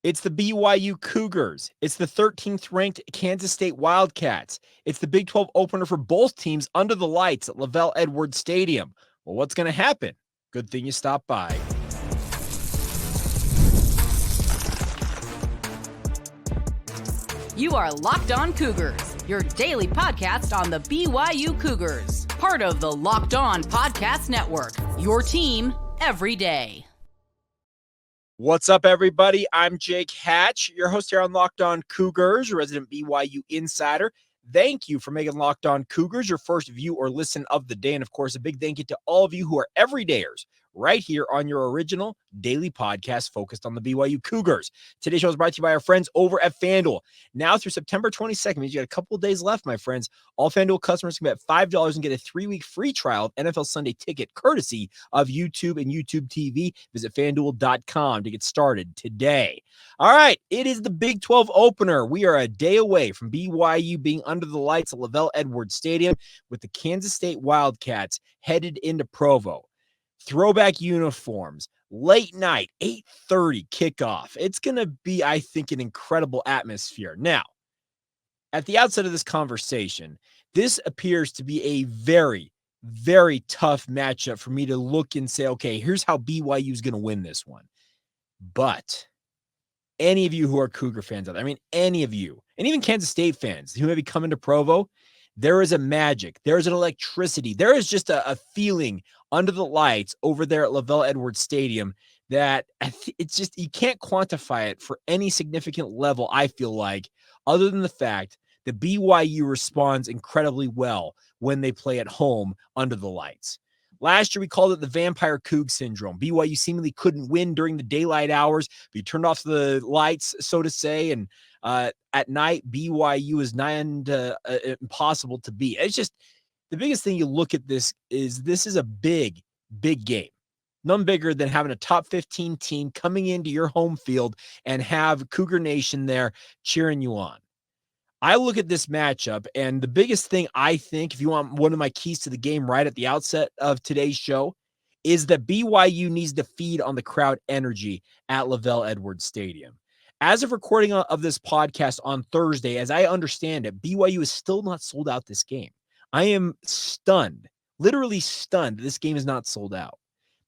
It's the BYU Cougars. It's the 13th-ranked Kansas State Wildcats. It's the Big 12 opener for both teams under the lights at LaVell Edwards Stadium. Well, what's going to happen? Good thing you stopped by. You are Locked On Cougars, your daily podcast on the BYU Cougars. Part of the Locked On Podcast Network, your team every day. What's up, everybody? I'm Jake Hatch, your host here on Locked On Cougars, your resident BYU insider. Thank you for making Locked On Cougars your first view or listen of the day. And, of course, a big thank you to all of you who are everydayers right here on your original daily podcast focused on the BYU Cougars. Today's show is brought to you by our friends over at FanDuel. Now through September 22nd, means you got a couple of days left, my friends. All FanDuel customers can bet $5 and get a 3-week free trial of NFL Sunday Ticket, courtesy of YouTube and YouTube TV. Visit FanDuel.com to get started today. All right, it is the Big 12 opener. We are a day away from BYU being under the lights at LaVell Edwards Stadium with the Kansas State Wildcats headed into Provo. Throwback uniforms, late night, 8:30 kickoff. It's going to be, I think, an incredible atmosphere. Now, at the outset of this conversation, this appears to be a very, very tough matchup for me to look and say, okay, here's how BYU is going to win this one. But any of you who are Cougar fans out there, I mean, any of you, and even Kansas State fans who maybe come into Provo, there is a magic. There is an electricity. There is just a feeling under the lights over there at LaVell Edwards Stadium that it's just, you can't quantify it for any significant level, I feel like, other than the fact that BYU responds incredibly well when they play at home under the lights. Last year, we called it the Vampire Coug syndrome. BYU seemingly couldn't win during the daylight hours, but you turned off the lights, so to say, and at night, BYU is nigh and impossible to beat. It's just the biggest thing you look at this is a big, big game. None bigger than having a top 15 team coming into your home field and have Cougar Nation there cheering you on. I look at this matchup, and the biggest thing I think, if you want one of my keys to the game right at the outset of today's show, is that BYU needs to feed on the crowd energy at LaVell Edwards Stadium. As of recording of this podcast on Thursday, as I understand it, BYU is still not sold out this game. I am stunned, literally stunned, this game is not sold out.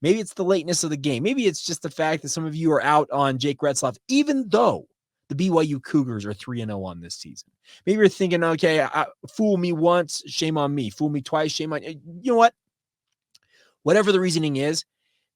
Maybe it's the lateness of the game. Maybe it's just the fact that some of you are out on Jake Retzlaff, even though the BYU Cougars are 3-0 on this season. Maybe you're thinking, okay, fool me once, shame on me. Fool me twice, shame on you. You know what? Whatever the reasoning is,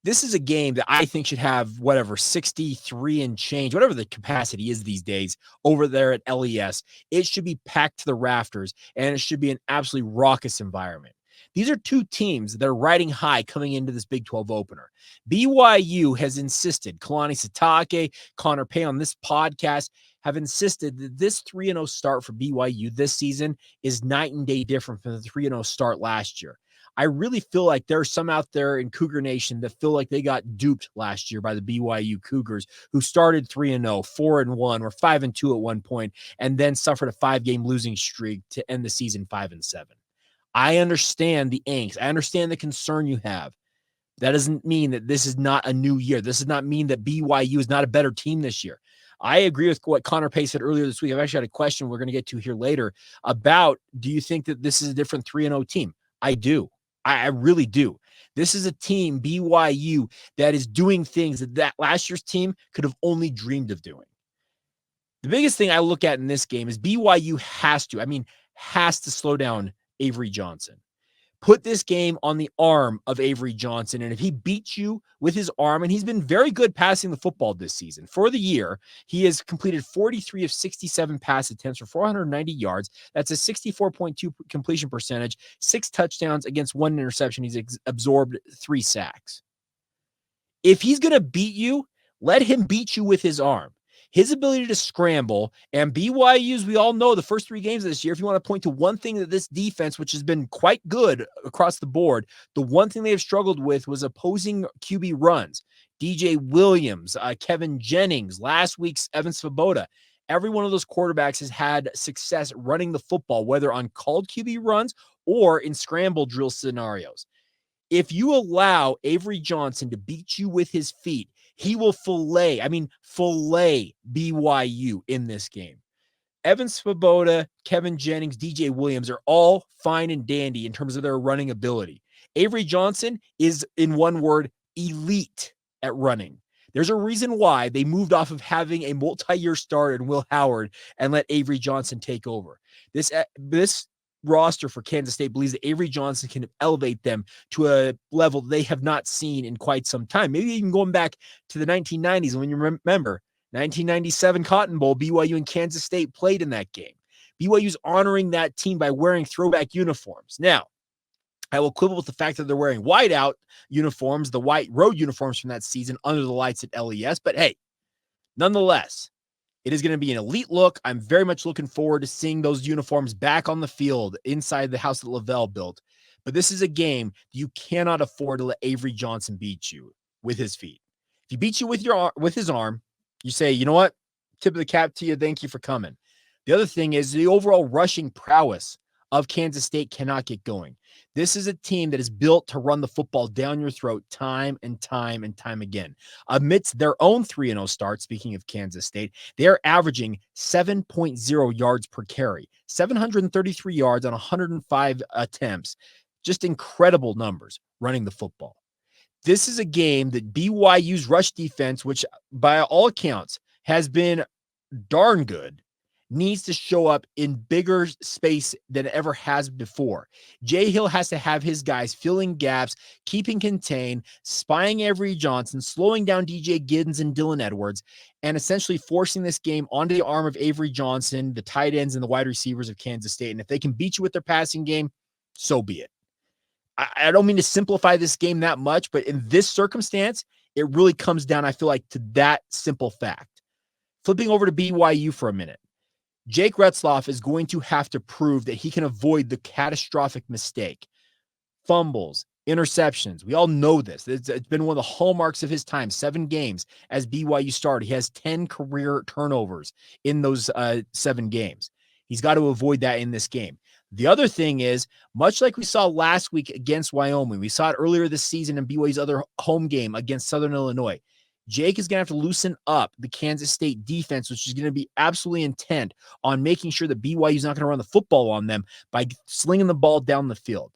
this is a game that I think should have, 63 and change, whatever the capacity is these days over there at LES. It should be packed to the rafters, and it should be an absolutely raucous environment. These are two teams that are riding high coming into this Big 12 opener. BYU has insisted, Kalani Sitake, Connor Pay on this podcast have insisted that this 3-0 start for BYU this season is night and day different from the 3-0 start last year. I really feel like there's some out there in Cougar Nation that feel like they got duped last year by the BYU Cougars, who started 3-0, 4-1, or 5-2 at one point, and then suffered a 5-game losing streak to end the season 5-7. I understand the angst. I understand the concern you have. That doesn't mean that this is not a new year. This does not mean that BYU is not a better team this year. I agree with what Connor Pay said earlier this week. I've actually had a question we're going to get to here later about, do you think that this is a different 3-0 team? I do. I really do. This is a team, BYU, that is doing things that last year's team could have only dreamed of doing. The biggest thing I look at in this game is BYU has to slow down Avery Johnson. Put this game on the arm of Avery Johnson, and if he beats you with his arm, and he's been very good passing the football this season. For the year, he has completed 43 of 67 pass attempts for 490 yards. That's a 64.2 completion percentage, 6 touchdowns against 1 interception. He's absorbed 3 sacks. If he's going to beat you, let him beat you with his arm. His ability to scramble, and BYU's, we all know the first 3 games of this year, if you want to point to one thing that this defense, which has been quite good across the board, the one thing they have struggled with was opposing QB runs. DJ Williams, Kevin Jennings, last week's Evan Svoboda. Every one of those quarterbacks has had success running the football, whether on called QB runs or in scramble drill scenarios. If you allow Avery Johnson to beat you with his feet, He will fillet BYU in this game. Evan Svoboda, Kevin Jennings, DJ Williams are all fine and dandy in terms of their running ability. Avery Johnson is, in one word, elite at running. There's a reason why they moved off of having a multi-year starter in Will Howard and let Avery Johnson take over. This roster for Kansas State believes that Avery Johnson can elevate them to a level they have not seen in quite some time. Maybe even going back to the 1990s. When you remember, 1997 Cotton Bowl, BYU and Kansas State played in that game. BYU's honoring that team by wearing throwback uniforms. Now, I will quibble with the fact that they're wearing whiteout uniforms, the white road uniforms from that season under the lights at LES. But hey, nonetheless, it is going to be an elite look. I'm very much looking forward to seeing those uniforms back on the field inside the house that LaVell built. But this is a game you cannot afford to let Avery Johnson beat you with his feet. If he beats you with his arm, you say, you know what? Tip of the cap to you. Thank you for coming. The other thing is the overall rushing prowess of Kansas State cannot get going. This is a team that is built to run the football down your throat time and time and time again. Amidst their own 3-0 start, speaking of Kansas State, they are averaging 7.0 yards per carry, 733 yards on 105 attempts. Just incredible numbers running the football. This is a game that BYU's rush defense, which by all accounts has been darn good, needs to show up in bigger space than it ever has before. Jay Hill has to have his guys filling gaps, keeping contained, spying Avery Johnson, slowing down DJ Giddens and Dylan Edwards, and essentially forcing this game onto the arm of Avery Johnson, the tight ends and the wide receivers of Kansas State. And if they can beat you with their passing game, so be it. I don't mean to simplify this game that much, but in this circumstance, it really comes down, I feel like, to that simple fact. Flipping over to BYU for a minute. Jake Retzlaff is going to have to prove that he can avoid the catastrophic mistake. Fumbles, interceptions. We all know this. It's been one of the hallmarks of his time. 7 games as BYU starter. He has 10 career turnovers in those 7 games. He's got to avoid that in this game. The other thing is, much like we saw last week against Wyoming, we saw it earlier this season in BYU's other home game against Southern Illinois. Jake is going to have to loosen up the Kansas State defense, which is going to be absolutely intent on making sure that BYU is not going to run the football on them by slinging the ball down the field.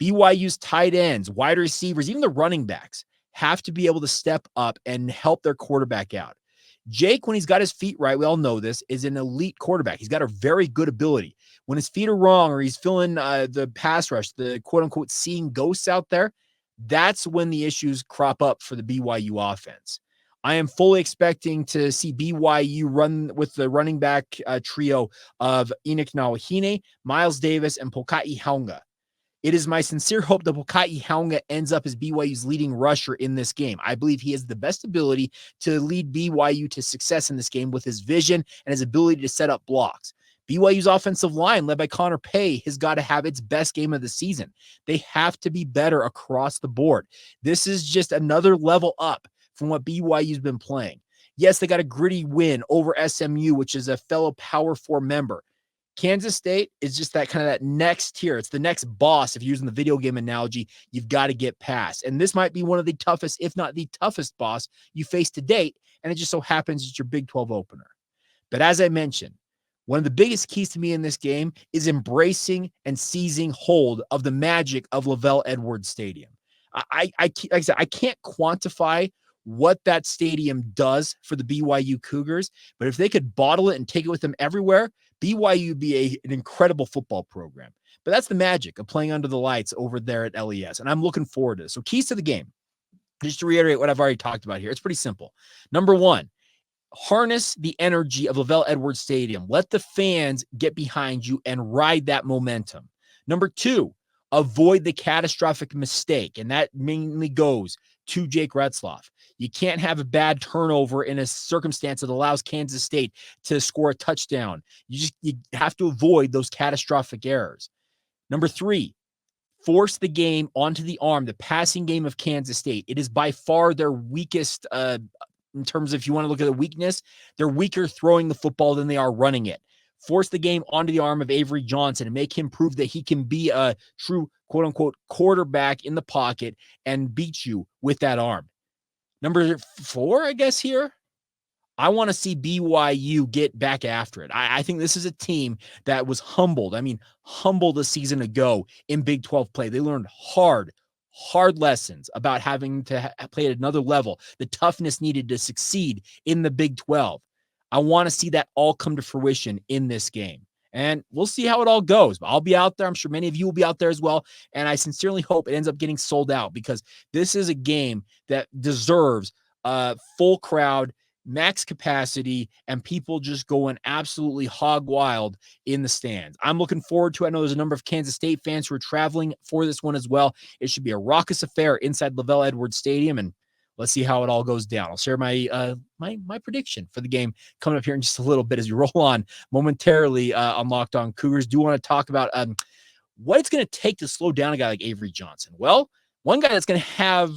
BYU's tight ends, wide receivers, even the running backs have to be able to step up and help their quarterback out. Jake, when he's got his feet right, we all know this, is an elite quarterback. He's got a very good ability. When his feet are wrong or he's feeling the pass rush, the quote-unquote seeing ghosts out there, that's when the issues crop up for the BYU offense. I am fully expecting to see BYU run with the running back trio of Enoch Nawahine, Miles Davis, and Pokai Haunga. It is my sincere hope that Pokai Haunga ends up as BYU's leading rusher in this game. I believe he has the best ability to lead BYU to success in this game with his vision and his ability to set up blocks. BYU's offensive line, led by Connor Pay, has got to have its best game of the season. They have to be better across the board. This is just another level up from what BYU's been playing. Yes, they got a gritty win over SMU, which is a fellow Power 4 member. Kansas State is just that kind of that next tier. It's the next boss. If you're using the video game analogy, you've got to get past. And this might be one of the toughest, if not the toughest boss you face to date. And it just so happens it's your Big 12 opener. But as I mentioned, one of the biggest keys to me in this game is embracing and seizing hold of the magic of LaVell Edwards Stadium. Like I said, I can't quantify what that stadium does for the BYU Cougars, but if they could bottle it and take it with them everywhere, BYU would be an incredible football program. But that's the magic of playing under the lights over there at LES, and I'm looking forward to it. So keys to the game, just to reiterate what I've already talked about here, it's pretty simple. Number one, harness the energy of LaVell Edwards Stadium. Let the fans get behind you and ride that momentum. Number two, avoid the catastrophic mistake, and that mainly goes to Jake Retzlaff. You can't have a bad turnover in a circumstance that allows Kansas State to score a touchdown. You have to avoid those catastrophic errors. Number three, force the game onto the arm, the passing game of Kansas State. It is by far their weakest in terms of, if you want to look at the weakness, they're weaker throwing the football than they are running it. Force the game onto the arm of Avery Johnson and make him prove that he can be a true quote-unquote quarterback in the pocket and beat you with that arm. Number 4, I guess, here. I want to see BYU get back after it. I think this is a team that was humbled. Humbled a season ago in Big 12 play. They learned hard lessons about having to play at another level, the toughness needed to succeed in the Big 12. I want to see that all come to fruition in this game. And we'll see how it all goes. But I'll be out there. I'm sure many of you will be out there as well. And I sincerely hope it ends up getting sold out, because this is a game that deserves a full crowd, max capacity, and people just going absolutely hog wild in the stands. I'm looking forward to it. I know there's a number of Kansas State fans who are traveling for this one as well. It should be a raucous affair inside LaVell Edwards Stadium, and let's see how it all goes down. I'll share my my prediction for the game coming up here in just a little bit as we roll on momentarily on Locked On Cougars. Do want to talk about what it's going to take to slow down a guy like Avery Johnson. Well, one guy that's going to have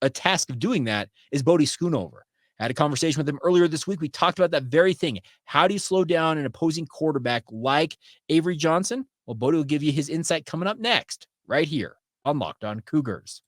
a task of doing that is Bodie Schoonover. I had a conversation with him earlier this week. We talked about that very thing. How do you slow down an opposing quarterback like Avery Johnson? Well, Bodie will give you his insight coming up next, right here on Locked On Cougars.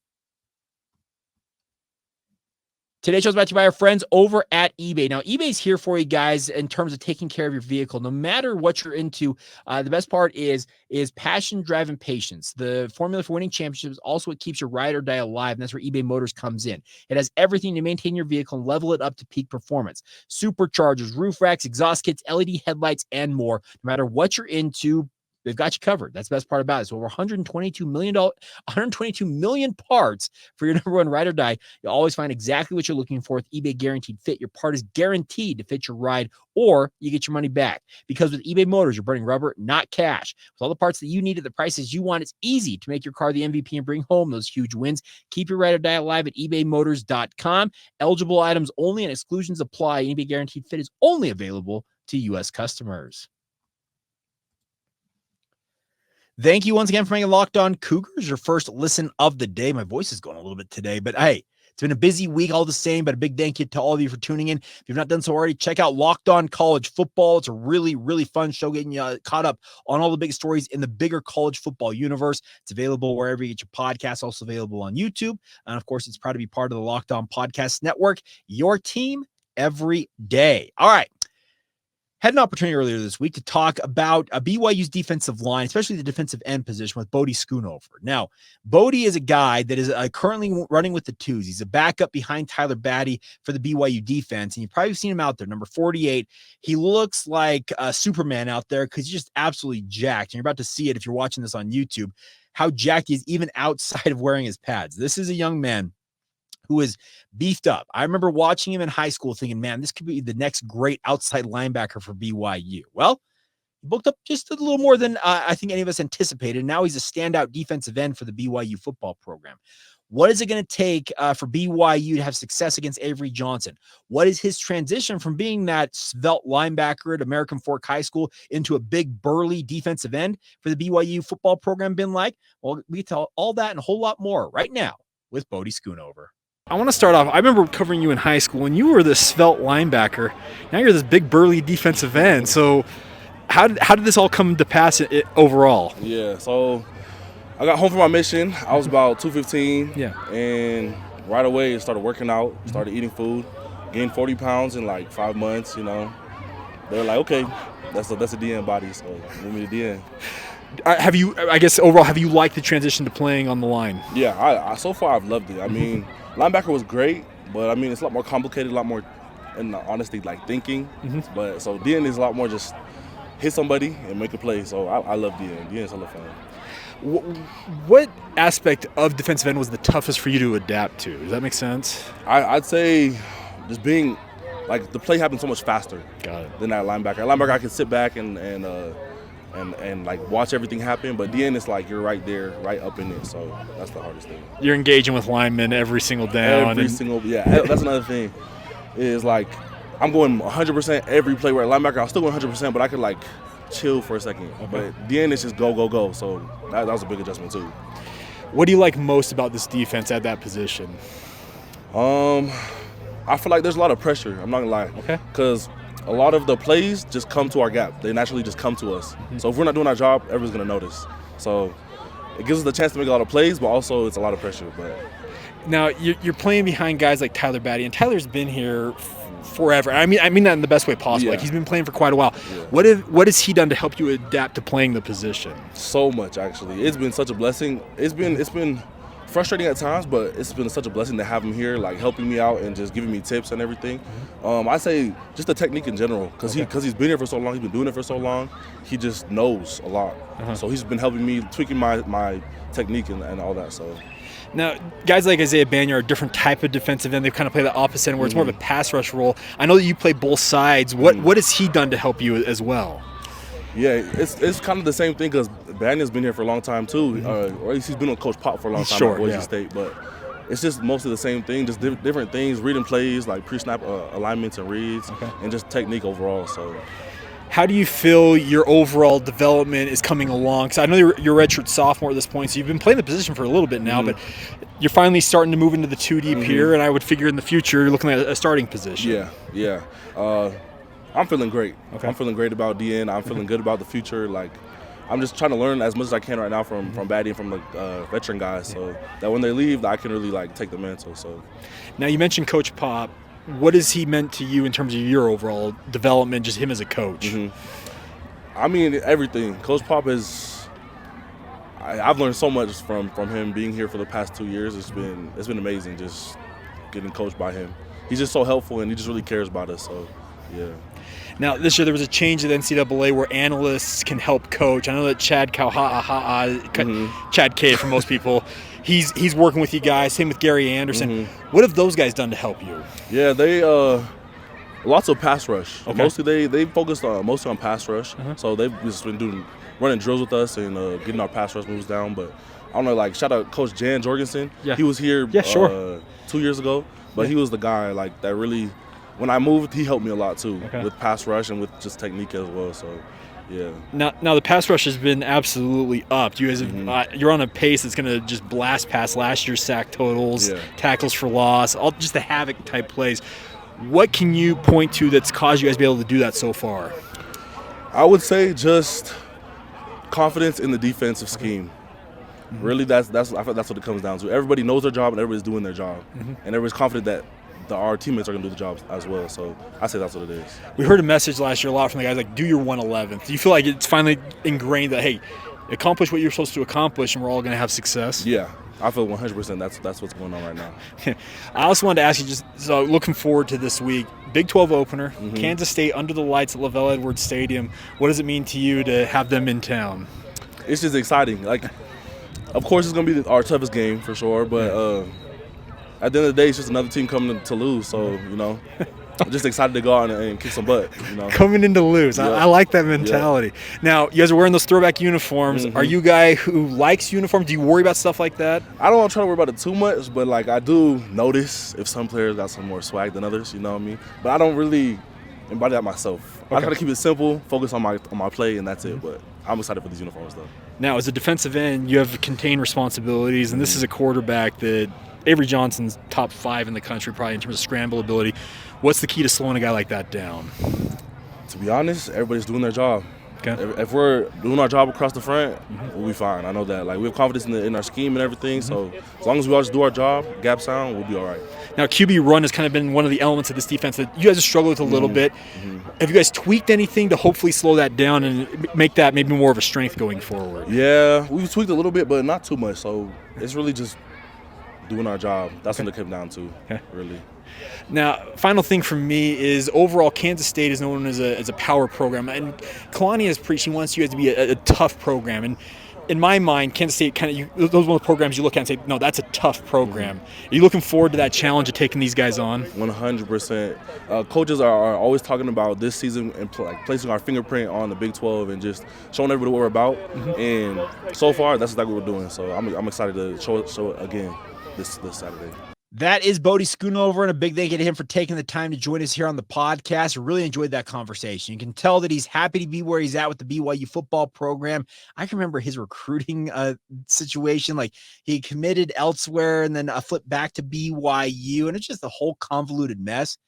Today's show is brought to you by our friends over at eBay. Now, eBay's here for you guys in terms of taking care of your vehicle. No matter what you're into, the best part is passion, drive, and patience. The formula for winning championships is also what keeps your ride or die alive, and that's where eBay Motors comes in. It has everything to maintain your vehicle and level it up to peak performance. Superchargers, roof racks, exhaust kits, LED headlights, and more. No matter what you're into, they've got you covered. That's the best part about it. So over 122 million parts for your number one ride or die. You'll always find exactly what you're looking for with eBay Guaranteed Fit. Your part is guaranteed to fit your ride, or you get your money back. Because with eBay Motors, you're burning rubber, not cash. With all the parts that you need at the prices you want, it's easy to make your car the MVP and bring home those huge wins. Keep your ride or die alive at ebaymotors.com. Eligible items only and exclusions apply. eBay Guaranteed Fit is only available to U.S. customers. Thank you once again for making Locked On Cougars your first listen of the day. My voice is going a little bit today, but hey, it's been a busy week all the same, but a big thank you to all of you for tuning in. If you've not done so already, check out Locked On College Football. It's a really, really fun show getting you caught up on all the big stories in the bigger college football universe. It's available wherever you get your podcasts, also available on YouTube. And of course, it's proud to be part of the Locked On Podcast Network, your team every day. All right. Had an opportunity earlier this week to talk about BYU's defensive line, especially the defensive end position with Bodie Schoonover. Now, Bodie is a guy that is currently running with the twos. He's a backup behind Tyler Batty for the BYU defense, and you've probably seen him out there, number 48. He looks like Superman out there because he's just absolutely jacked, and you're about to see it if you're watching this on YouTube, how jacked he is even outside of wearing his pads. This is a young man who is beefed up. I remember watching him in high school thinking, man, this could be the next great outside linebacker for BYU. Well, he bulked up just a little more than I think any of us anticipated. Now he's a standout defensive end for the BYU football program. What is it going to take for BYU to have success against Avery Johnson? What is his transition from being that svelte linebacker at American Fork High School into a big burly defensive end for the BYU football program been like? Well, we tell all that and a whole lot more right now with Bodie Schoonover. I want to start off. I remember covering you in high school, and you were this svelte linebacker. Now you're this big, burly defensive end. So how did this all come to pass overall? Yeah, so I got home from my mission. I was about 215. Yeah. And right away, I started working out, started eating food, gained 40 pounds in like 5 months, They were like, okay, that's a DN body, so move me to DN. Have you liked the transition to playing on the line? Yeah, I so far I've loved it. I mean, linebacker was great, but I mean, it's a lot more complicated, a lot more, in honesty, like thinking. But so DN is a lot more just hit somebody and make a play. So I love DN. DN is hella fun. What aspect of defensive end was the toughest for you to adapt to? Does that make sense? I'd say just being, like, the play happens so much faster than that linebacker. Linebacker, I can sit back and like watch everything happen, but DN is like you're right there, right up in it. So that's the hardest thing. You're engaging with linemen every single down. That's another thing. Is like I'm going 100% every play. Where linebacker, I'll still go 100%, but I could like chill for a second. Okay. But DN is just go. So that was a big adjustment too. What do you like most about this defense at that position? I feel like there's a lot of pressure. I'm not gonna lie. Okay. Because a lot of the plays just come to our gap. They naturally just come to us. So if we're not doing our job, everyone's going to notice. So it gives us the chance to make a lot of plays, but also it's a lot of pressure. But Now you're playing behind guys like Tyler Batty, and Tyler's been here forever. I mean that in the best way possible. Yeah. Like he's been playing for quite a while. Yeah. What has he done to help you adapt to playing the position? So much, actually. It's been such a blessing. It's been frustrating at times, but it's been such a blessing to have him here, like helping me out and just giving me tips and everything. I say just the technique in general, because he's been here for so long, he's been doing it for so long, he just knows a lot. So he's been helping me, tweaking my technique and all that. So. Now, guys like Isaiah Banyard are a different type of defensive end. They kind of play the opposite end, where it's more of a pass rush role. I know that you play both sides. What has he done to help you as well? Yeah, it's kind of the same thing, because Banyan's been here for a long time too, or at least he's been with Coach Pop for a long time at Boise State. But it's just mostly the same thing, just different things, reading plays, like pre-snap alignments and reads, and just technique overall. So. How do you feel your overall development is coming along? Because I know you're redshirt sophomore at this point, so you've been playing the position for a little bit now, but you're finally starting to move into the 2 deep here, and I would figure in the future you're looking at a starting position. Yeah. I'm feeling great. I'm feeling great about DN. I'm feeling good about the future. Like, I'm just trying to learn as much as I can right now from Batty and from the veteran guys, so that when they leave, I can really take the mantle. So. Now, you mentioned Coach Pop. What has he meant to you in terms of your overall development, just him as a coach? I mean, everything. Coach Pop I've learned so much from him being here for the past 2 years. It's been amazing just getting coached by him. He's just so helpful, and he just really cares about us. So, yeah. Now, this year there was a change at the NCAA where analysts can help coach. I know that Chad K for most people, he's working with you guys. Same with Gary Anderson. What have those guys done to help you? Yeah, they lots of pass rush. Mostly they focused mostly on pass rush. So they've just been running drills with us and getting our pass rush moves down. But I don't know, like shout out Coach Jan Jorgensen. Yeah. He was here 2 years ago, but he was the guy like that really. When I moved, he helped me a lot too with pass rush and with just technique as well. So, yeah. Now the pass rush has been absolutely up. You guys have, you're on a pace that's going to just blast past last year's sack totals, tackles for loss, all just the havoc type plays. What can you point to that's caused you guys to be able to do that so far? I would say just confidence in the defensive scheme. Really, I feel that's what it comes down to. Everybody knows their job and everybody's doing their job, and everybody's confident that our teammates are going to do the job as well. So I say that's what it is. We heard a message last year a lot from the guys like, do your 111th. Do you feel like it's finally ingrained that, hey, accomplish what you're supposed to accomplish and we're all going to have success? Yeah, I feel 100% that's what's going on right now. I also wanted to ask you, just so looking forward to this week, Big 12 opener, Kansas State under the lights at LaVell Edwards Stadium. What does it mean to you to have them in town? It's just exciting. Like, of course it's going to be our toughest game for sure, but at the end of the day, it's just another team coming to lose. So, I'm just excited to go out and kick some butt. Coming in to lose. Yeah. I like that mentality. Yeah. Now, you guys are wearing those throwback uniforms. Are you a guy who likes uniforms? Do you worry about stuff like that? I don't want to try to worry about it too much, but, I do notice if some players got some more swag than others, you know what I mean? But I don't really embody that myself. I try to keep it simple, focus on my play, and that's it. But I'm excited for these uniforms, though. Now, as a defensive end, you have contained responsibilities, and this is a quarterback that Avery Johnson's top 5 in the country, probably in terms of scramble ability. What's the key to slowing a guy like that down? To be honest, everybody's doing their job. Okay. If we're doing our job across the front, we'll be fine. I know that. We have confidence in our scheme and everything. So as long as we all just do our job, gap sound, we'll be all right. Now, QB run has kind of been one of the elements of this defense that you guys have struggled with a little bit. Have you guys tweaked anything to hopefully slow that down and make that maybe more of a strength going forward? Yeah, we've tweaked a little bit, but not too much. So it's really just doing our job. That's what it comes down to, really. Now, final thing for me is overall Kansas State is known as a power program. And Kalani has preached he wants you guys to be a tough program. And in my mind, Kansas State those are one of the programs you look at and say, no, that's a tough program. Are you looking forward to that challenge of taking these guys on? 100%. Coaches are always talking about this season and placing our fingerprint on the Big 12 and just showing everybody what we're about. And so far, that's exactly what we're doing. So I'm excited to show it again this Saturday. That is Bodie Schoonover, and a big thank you to him for taking the time to join us here on the podcast. I really enjoyed that conversation. You can tell that he's happy to be where he's at with the BYU football program. I can remember his recruiting situation. Like, he committed elsewhere and then a flip back to BYU, and it's just a whole convoluted mess.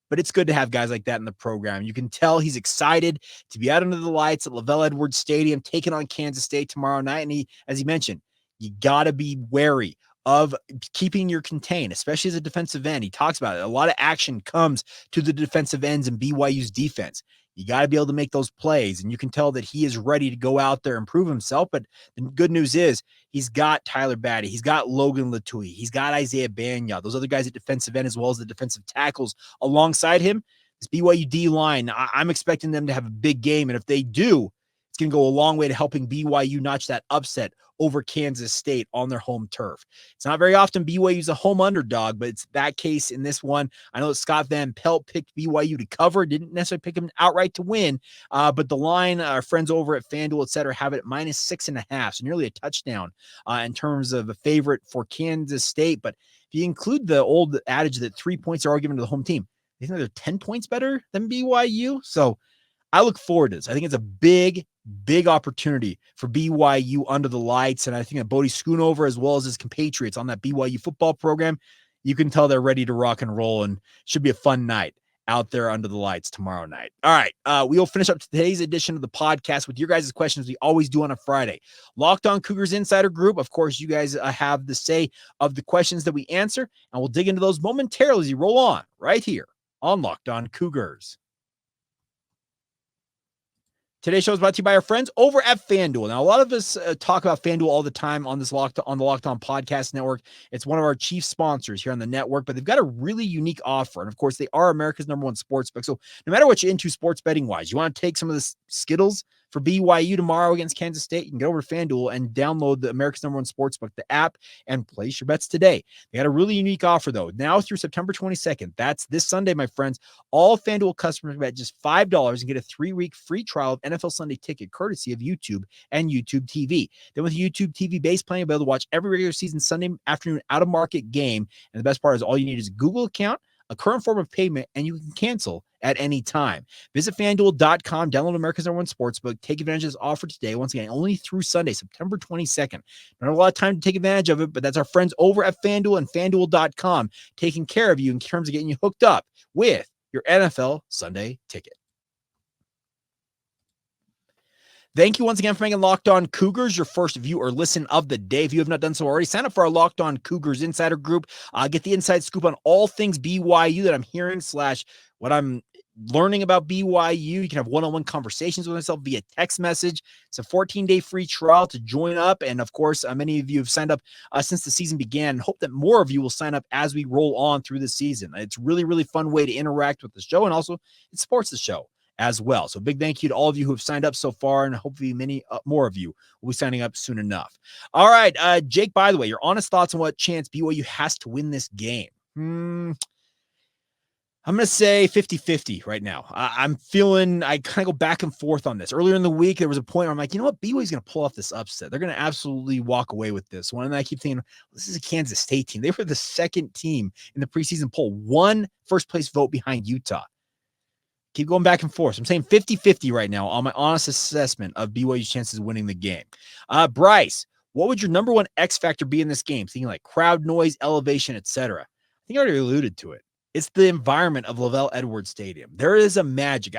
But it's good to have guys like that in the program. You can tell he's excited to be out under the lights at LaVell Edwards Stadium, taking on Kansas State tomorrow night. And as he mentioned, you got to be wary of keeping your contain, especially as a defensive end. He talks about it. A lot of action comes to the defensive ends in BYU's defense. You got to be able to make those plays, and you can tell that he is ready to go out there and prove himself. But the good news is he's got Tyler Batty. He's got Logan Latui. He's got Isaiah Banya. Those other guys at defensive end, as well as the defensive tackles alongside him. This BYU D line, I'm expecting them to have a big game. And if they do, it's going to go a long way to helping BYU notch that upset over Kansas State on their home turf. It's not very often BYU's a home underdog, but it's that case in this one. I know that Scott Van Pelt picked BYU to cover, didn't necessarily pick him outright to win, but the line, our friends over at FanDuel, et cetera, have it at -6.5, so nearly a touchdown in terms of a favorite for Kansas State. But if you include the old adage that 3 points are all given to the home team, they think they're 10 points better than BYU. So I look forward to this. I think it's a big opportunity for BYU under the lights. And I think that Bodie Schoonover, as well as his compatriots on that BYU football program, you can tell they're ready to rock and roll, and should be a fun night out there under the lights tomorrow night. All right. We will finish up today's edition of the podcast with your guys' questions. We always do on a Friday. Locked On Cougars Insider Group. Of course, you guys have the say of the questions that we answer, and we'll dig into those momentarily as you roll on right here on Locked On Cougars. Today's show is brought to you by our friends over at FanDuel. Now, a lot of us talk about FanDuel all the time on the Locked On Podcast Network. It's one of our chief sponsors here on the network, but they've got a really unique offer. And of course, they are America's #1 sports book. So no matter what you're into sports betting wise, you want to take some of the Skittles for BYU tomorrow against Kansas State, you can get over to FanDuel and download the America's #1 Sportsbook, the app, and place your bets today. They got a really unique offer, though. Now through September 22nd, that's this Sunday, my friends, all FanDuel customers bet just $5 and get a 3-week free trial of NFL Sunday Ticket, courtesy of YouTube and YouTube TV. Then with YouTube TV base plan, you'll be able to watch every regular season Sunday afternoon out-of-market game. And the best part is all you need is a Google account, a current form of payment, and you can cancel at any time. Visit FanDuel.com, download America's #1 Sportsbook, take advantage of this offer today. Once again, only through Sunday, September 22nd. Not a lot of time to take advantage of it, but that's our friends over at FanDuel and FanDuel.com taking care of you in terms of getting you hooked up with your NFL Sunday Ticket. Thank you once again for making Locked On Cougars your first view or listen of the day. If you have not done so already, sign up for our Locked On Cougars Insider Group. Get the inside scoop on all things BYU that I'm hearing / what I'm learning about BYU. You can have one-on-one conversations with myself via text message. It's a 14-day free trial to join up. And of course, many of you have signed up since the season began. Hope that more of you will sign up as we roll on through the season. It's really, really fun way to interact with the show, and also it supports the show as well. So big thank you to all of you who have signed up so far, and hopefully many more of you will be signing up soon enough. All right, Jake, by the way, your honest thoughts on what chance BYU has to win this game. I'm going to say 50-50 right now. I'm feeling, I kind of go back and forth on this. Earlier in the week, there was a point where I'm like, you know what? BYU's going to pull off this upset. They're going to absolutely walk away with this one. And I keep thinking, this is a Kansas State team. They were the second team in the preseason poll, one first place vote behind Utah. Keep going back and forth. I'm saying 50-50 right now on my honest assessment of BYU's chances of winning the game. Bryce, what would your number one X factor be in this game? Thinking like crowd noise, elevation, etc. I think I already alluded to it. It's the environment of LaVell Edwards Stadium. There is a magic.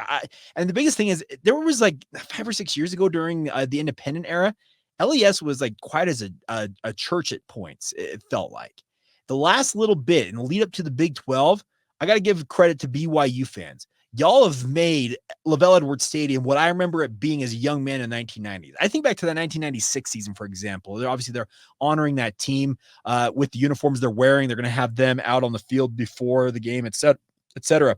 And the biggest thing is there was like 5 or 6 years ago during the independent era, LES was like quite as a church at points, it felt like. The last little bit in the lead up to the Big 12, I got to give credit to BYU fans. Y'all have made LaVell Edwards Stadium what I remember it being as a young man in the 1990s. I think back to the 1996 season, for example. They're honoring that team with the uniforms they're wearing. They're going to have them out on the field before the game, et cetera.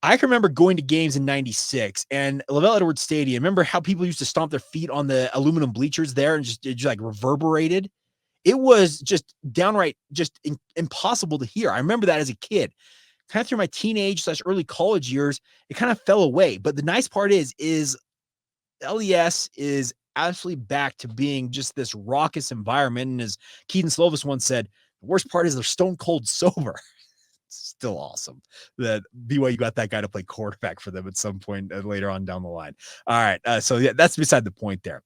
I can remember going to games in 96 and LaVell Edwards Stadium. Remember how people used to stomp their feet on the aluminum bleachers there and just like reverberated? It was just downright just impossible to hear. I remember that as a kid. Kind of through my teenage / early college years, it kind of fell away. But the nice part is LES is absolutely back to being just this raucous environment. And as Keaton Slovis once said, the worst part is they're stone cold sober. Still awesome that BYU got that guy to play quarterback for them at some point later on down the line. All right. So yeah, that's beside the point there.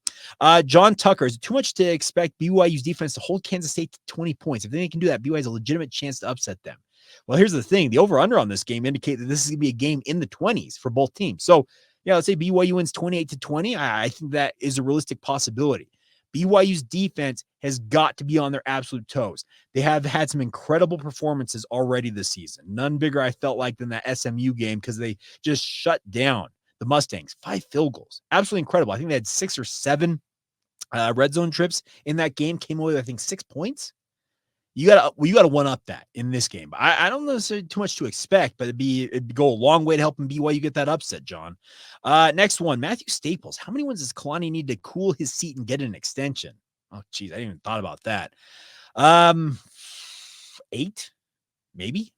John Tucker, is it too much to expect BYU's defense to hold Kansas State to 20 points? If they can do that, BYU has a legitimate chance to upset them. Well, here's the thing. The over-under on this game indicate that this is going to be a game in the 20s for both teams. So, yeah, let's say BYU wins 28-20. I think that is a realistic possibility. BYU's defense has got to be on their absolute toes. They have had some incredible performances already this season. None bigger, I felt like, than that SMU game because they just shut down the Mustangs. 5 field goals. Absolutely incredible. I think they had 6 or 7 red zone trips in that game. Came away with, I think, 6 points. You gotta one up that in this game. I don't know necessarily too much to expect, but it'd go a long way to helping BYU get that upset, John. Next one, Matthew Staples. How many wins does Kalani need to cool his seat and get an extension? Oh, geez, I didn't even thought about that. 8, maybe.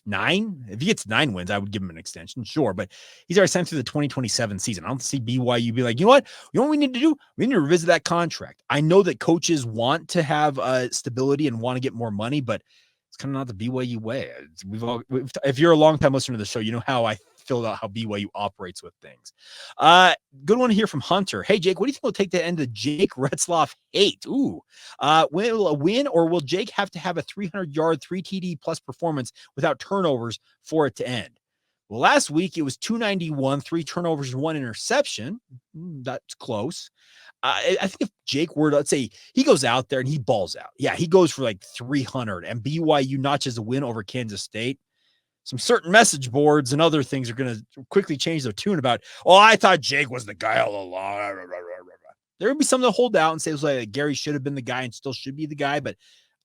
9. If he gets 9 wins, I would give him an extension, sure. But he's already signed through the 2027 season. I don't see BYU be like, you know what we need to do? We need to revisit that contract. I know that coaches want to have stability and want to get more money, but it's kind of not the BYU way. If you're a long-time listener to the show, you know how I feel about how BYU operates with things. Good one here from Hunter. Hey, Jake, what do you think will take to end the Jake Retzlaff hate? Will a win, or will Jake have to have a 300-yard, 3 TD plus performance without turnovers for it to end? Well, last week it was 291, 3 turnovers and 1 interception. That's close. I think if Jake were to, let's say he goes out there and he balls out. Yeah, he goes for like 300 and BYU notches a win over Kansas State. Some certain message boards and other things are going to quickly change their tune about, I thought Jake was the guy all along. There would be some that hold out and say it was like Gary should have been the guy and still should be the guy. But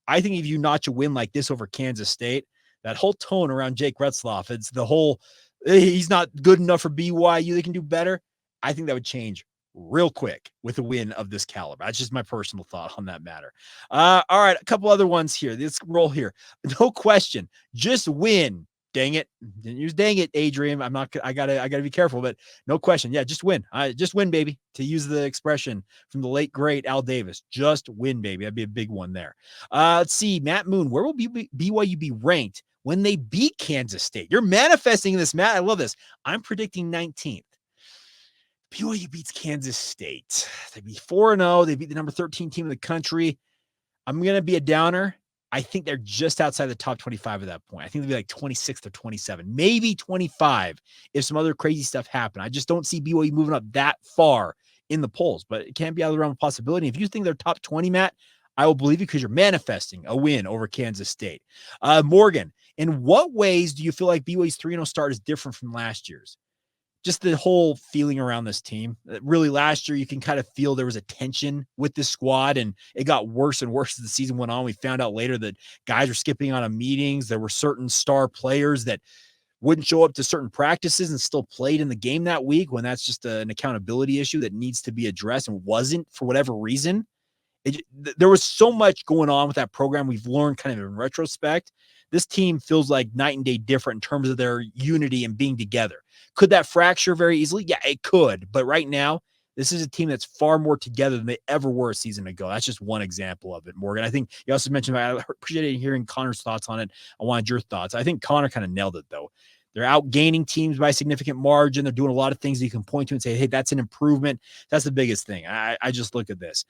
I think if you notch a win like this over Kansas State, that whole tone around Jake Retzlaff, it's the whole, he's not good enough for BYU, they can do better. I think that would change real quick with a win of this caliber. That's just my personal thought on that matter. All right, a couple other ones here. Let's roll here. No question. Just win. Dang it. Didn't use dang it, Adrian. I gotta be careful, but no question. Yeah, just win. Just win, baby. To use the expression from the late, great Al Davis. Just win, baby. That'd be a big one there. Let's see. Matt Moon, where will BYU be ranked when they beat Kansas State? You're manifesting this, Matt. I love this. I'm predicting 19th. BYU beats Kansas State. They'd be 4-0. They beat the number 13 team in the country. I'm going to be a downer. I think they're just outside the top 25 at that point. I think they'll be like 26th or 27, maybe 25 if some other crazy stuff happen. I just don't see BYU moving up that far in the polls, but it can't be out of the realm of possibility. If you think they're top 20, Matt, I will believe you because you're manifesting a win over Kansas State. Morgan, in what ways do you feel like BYU's 3-0 start is different from last year's? Just the whole feeling around this team. Really, last year, you can kind of feel there was a tension with this squad, and it got worse and worse as the season went on. We found out later that guys were skipping out of meetings. There were certain star players that wouldn't show up to certain practices and still played in the game that week when that's just an accountability issue that needs to be addressed and wasn't for whatever reason. There was so much going on with that program. We've learned kind of in retrospect. This team feels like night and day different in terms of their unity and being together. Could that fracture very easily? Yeah, it could. But right now, this is a team that's far more together than they ever were a season ago. That's just one example of it, Morgan. I think you also mentioned, I appreciated hearing Connor's thoughts on it. I wanted your thoughts. I think Connor kind of nailed it, though. They're outgaining teams by a significant margin. They're doing a lot of things that you can point to and say, hey, that's an improvement. That's the biggest thing. I just look at this.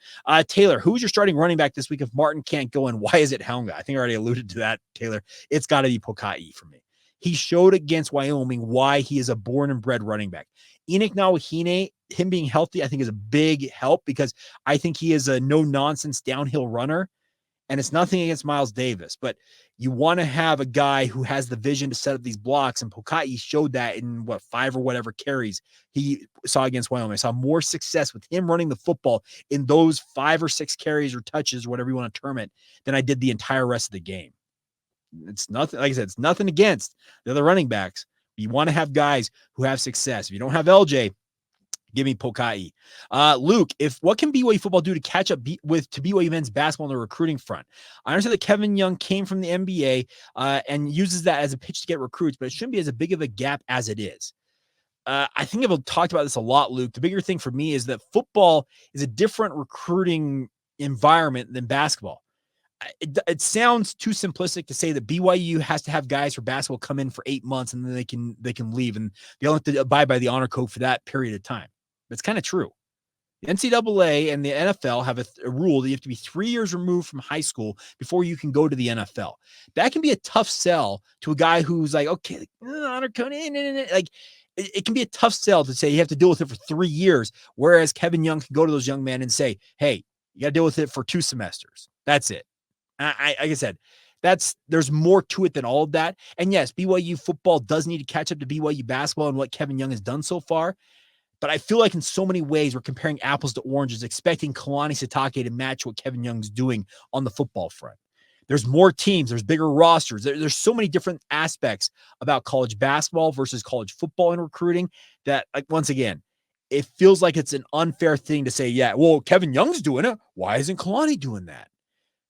Taylor, who's your starting running back this week if Martin can't go in? Why is it Haunga? I think I already alluded to that, Taylor. It's got to be Pokai for me. He showed against Wyoming why he is a born and bred running back. Enoch Nawahine, him being healthy, I think is a big help because I think he is a no-nonsense downhill runner. And it's nothing against Miles Davis, but you want to have a guy who has the vision to set up these blocks. And Pokai showed that in 5 or whatever carries he saw against Wyoming. I saw more success with him running the football in those 5 or 6 carries or touches or whatever you want to term it than I did the entire rest of the game. It's nothing, like I said, it's nothing against the other running backs. You want to have guys who have success. If you don't have LJ, give me Pokai. Luke, what can BYU football do to catch up to BYU men's basketball on the recruiting front? I understand that Kevin Young came from the NBA and uses that as a pitch to get recruits, but it shouldn't be as big of a gap as it is. I think I've talked about this a lot, Luke. The bigger thing for me is that football is a different recruiting environment than basketball. It sounds too simplistic to say that BYU has to have guys for basketball come in for 8 months and then they can leave and they don't have to abide by the honor code for that period of time. That's kind of true. The NCAA and the NFL have a rule that you have to be 3 years removed from high school before you can go to the NFL. That can be a tough sell to a guy who's like, okay, honor code, like it can be a tough sell to say you have to deal with it for 3 years. Whereas Kevin Young can go to those young men and say, hey, You got to deal with it for 2 semesters. That's it. Like I said, there's more to it than all of that. And yes, BYU football does need to catch up to BYU basketball and what Kevin Young has done so far. But I feel like in so many ways we're comparing apples to oranges, expecting Kalani Sitake to match what Kevin Young's doing on the football front. There's more teams, there's bigger rosters. There's so many different aspects about college basketball versus college football and recruiting that, like, once again, it feels like it's an unfair thing to say, yeah, well, Kevin Young's doing it. Why isn't Kalani doing that?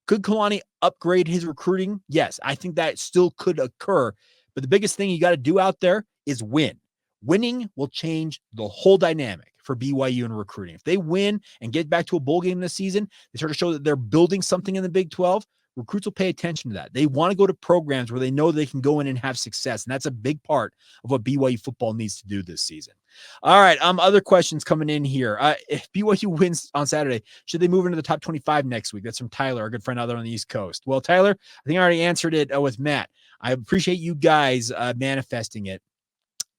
Could Kalani upgrade his recruiting? Yes, I think that still could occur. But the biggest thing you got to do out there is win. Winning will change the whole dynamic for BYU in recruiting. If they win and get back to a bowl game this season, they start to show that they're building something in the Big 12. Recruits will pay attention to that. They want to go to programs where they know they can go in and have success. And that's a big part of what BYU football needs to do this season. All right. Other questions coming in here. If BYU wins on Saturday, should they move into the top 25 next week? That's from Tyler, our good friend out there on the East Coast. Well, Tyler, I think I already answered it with Matt. I appreciate you guys manifesting it.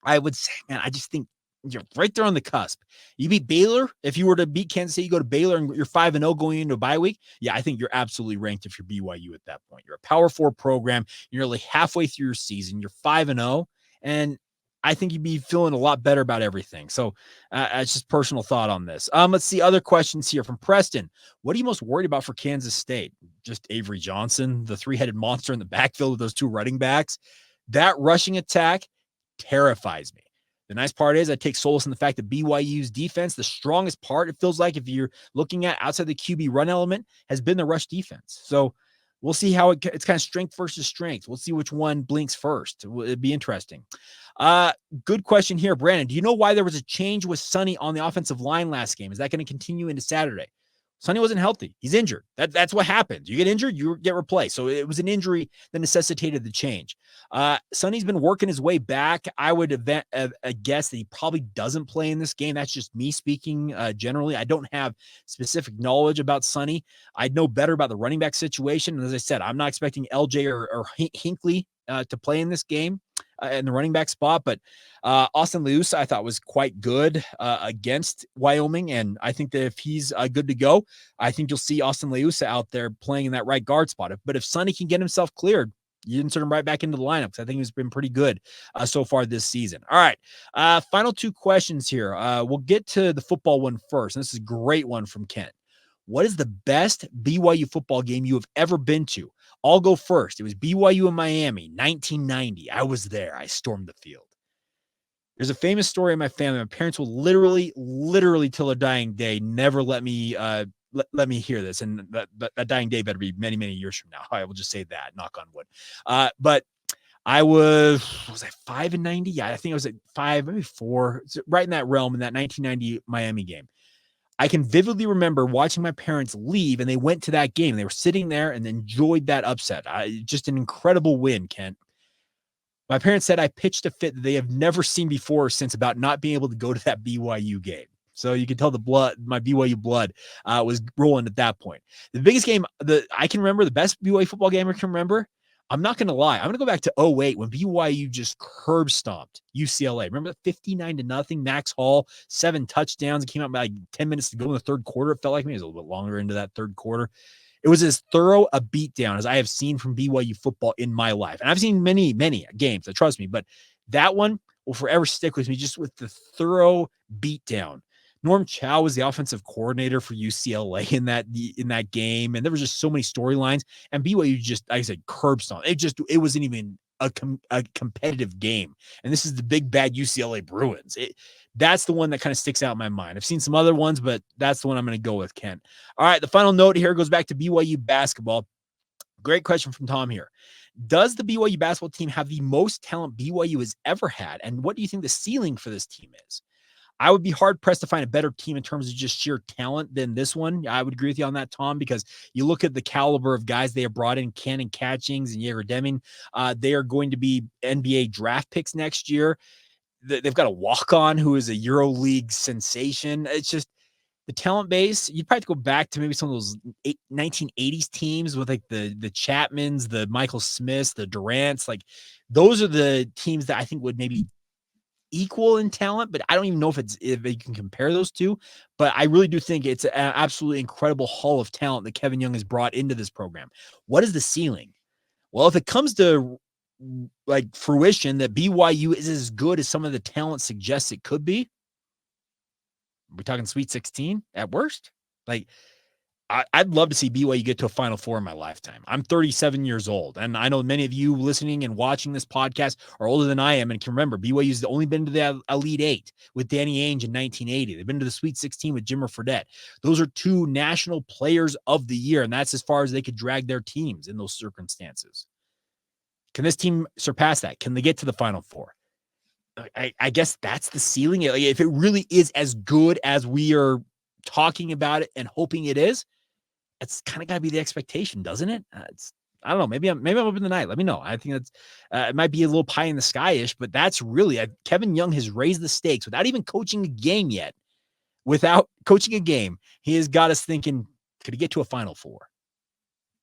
I would say, man, I just think you're right there on the cusp. You beat Baylor. If you were to beat Kansas State, you go to Baylor and you're 5-0 going into a bye week. Yeah, I think you're absolutely ranked if you're BYU at that point. You're a Power 4 program. You're nearly halfway through your season. You're 5-0. And I think you'd be feeling a lot better about everything. So it's just personal thought on this. Let's see other questions here from Preston. What are you most worried about for Kansas State? Just Avery Johnson, the 3-headed monster in the backfield with those 2 running backs. That rushing attack terrifies me. The nice part is I take solace in the fact that BYU's defense, the strongest part, it feels like if you're looking at outside the QB run element, has been the rush defense. So we'll see how it's kind of strength versus strength. We'll see which one blinks first. It'd be interesting. Good question here, Brandon. Do you know why there was a change with Sonny on the offensive line last game? Is that going to continue into Saturday? Sonny wasn't healthy. He's injured. That's what happens. You get injured, you get replaced. So it was an injury that necessitated the change. Sonny's been working his way back. I would guess that he probably doesn't play in this game. That's just me speaking generally. I don't have specific knowledge about Sonny. I'd know better about the running back situation. And as I said, I'm not expecting LJ or Hinckley to play in this game in the running back spot, but Austin Leusa I thought was quite good against Wyoming, and I think that if he's good to go, I think you'll see Austin Leusa out there playing in that right guard spot. But if Sonny can get himself cleared, you insert him right back into the lineup because I think he's been pretty good so far this season. All right, final 2 questions here. We'll get to the football one first, and this is a great one from Kent. What is the best BYU football game you have ever been to? I'll go first. It was BYU in Miami, 1990. I was there. I stormed the field. There's a famous story in my family. My parents will literally till their dying day never let me let me hear this. And that dying day better be many, many years from now. I will just say that, knock on wood. But I was I 5 in 90? Yeah, I think I was at 5, maybe 4, right in that realm in that 1990 Miami game. I can vividly remember watching my parents leave, and they went to that game. They were sitting there and enjoyed that upset. Just an incredible win, Kent. My parents said I pitched a fit that they have never seen before or since about not being able to go to that BYU game. So you can tell my BYU blood was rolling at that point. The biggest game that I can remember, the best BYU football game I can remember, I'm not going to lie. I'm going to go back to 2008 when BYU just curb stomped UCLA. Remember that 59-0, Max Hall, 7 touchdowns. It came out by like 10 minutes to go in the third quarter. It felt like me. It was a little bit longer into that third quarter. It was as thorough a beatdown as I have seen from BYU football in my life. And I've seen many, many games, trust me, but that one will forever stick with me just with the thorough beatdown. Norm Chow was the offensive coordinator for UCLA in that game, and there was just so many storylines. And BYU just, like I said, curb stomped. It wasn't even a competitive game. And this is the big bad UCLA Bruins. That's the one that kind of sticks out in my mind. I've seen some other ones, but that's the one I'm going to go with, Ken. All right, the final note here goes back to BYU basketball. Great question from Tom here. Does the BYU basketball team have the most talent BYU has ever had? And what do you think the ceiling for this team is? I would be hard-pressed to find a better team in terms of just sheer talent than this one. I would agree with you on that, Tom, because you look at the caliber of guys they have brought in, Cannon Catchings and Jaeger Deming. They are going to be NBA draft picks next year. They've got a walk-on who is a EuroLeague sensation. It's just the talent base. You'd probably have to go back to maybe some of those 1980s teams with like the Chapmans, the Michael Smiths, the Durants. Like those are the teams that I think would maybe equal in talent, but I don't even know if they can compare those two. But I really do think it's an absolutely incredible haul of talent that Kevin Young has brought into this program. What is the ceiling? Well, if it comes to like fruition that BYU is as good as some of the talent suggests it could be, we're talking Sweet 16 at worst. Like, I'd love to see BYU get to a Final Four in my lifetime. I'm 37 years old, and I know many of you listening and watching this podcast are older than I am and can remember BYU's only been to the Elite Eight with Danny Ainge in 1980. They've been to the Sweet 16 with Jimmer Fredette. Those are 2 national players of the year, and that's as far as they could drag their teams in those circumstances. Can this team surpass that? Can they get to the Final Four? I guess that's the ceiling. If it really is as good as we are talking about it and hoping it is, it's kind of got to be the expectation, doesn't it? I don't know. Maybe I'm up in the night. Let me know. I think that's it might be a little pie in the sky-ish, but that's really Kevin Young has raised the stakes without even coaching a game yet. Without coaching a game, he has got us thinking, could he get to a Final Four?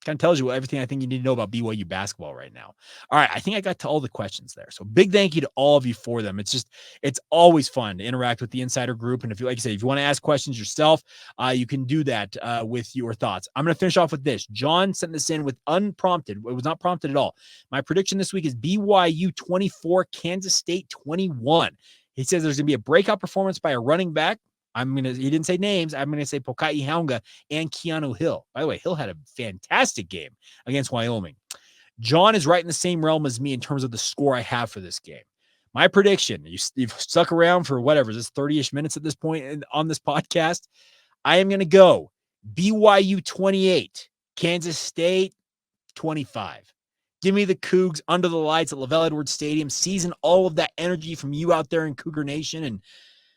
Kind of tells you everything I think you need to know about BYU basketball right now. All right, I think I got to all the questions there. So big thank you to all of you for them. It's always fun to interact with the insider group. And if you, like I said, if you want to ask questions yourself, you can do that with your thoughts. I'm going to finish off with this. John sent this in with unprompted. It was not prompted at all. My prediction this week is BYU 24, Kansas State 21. He says there's going to be a breakout performance by a running back. He didn't say names. I'm going to say Pokai, Haunga, and Keanu Hill. By the way, Hill had a fantastic game against Wyoming. John is right in the same realm as me in terms of the score I have for this game. My prediction, you've stuck around for whatever, is this 30-ish minutes at this point on this podcast? I am going to go BYU 28, Kansas State 25. Give me the Cougs under the lights at LaVell Edwards Stadium, season all of that energy from you out there in Cougar Nation, and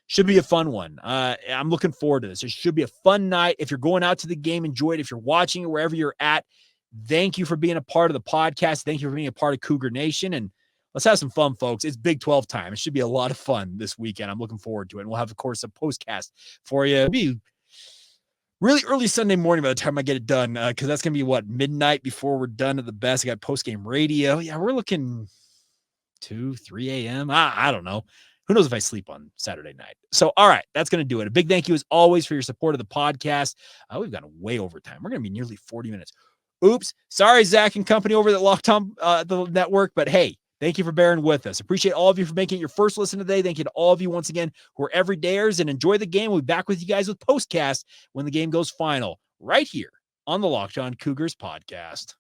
should be a fun one. I'm looking forward to this. It should be a fun night. If you're going out to the game, enjoy it. If you're watching it wherever you're at, thank you for being a part of the podcast. Thank you for being a part of Cougar Nation. And let's have some fun, folks. It's Big 12 time. It should be a lot of fun this weekend. I'm looking forward to it. And we'll have, of course, a postcast for you. It'll be really early Sunday morning by the time I get it done, because that's going to be, midnight before we're done at the best. I got post-game radio. Yeah, we're looking 2, 3 a.m. I don't know. Who knows if I sleep on Saturday night? So, all right, that's going to do it. A big thank you, as always, for your support of the podcast. We've gone way over time. We're going to be nearly 40 minutes. Oops. Sorry, Zach and company over at Locked On the network. But, hey, thank you for bearing with us. Appreciate all of you for making it your first listen today. Thank you to all of you once again who are everydayers. And enjoy the game. We'll be back with you guys with postcast when the game goes final right here on the Locked On Cougars podcast.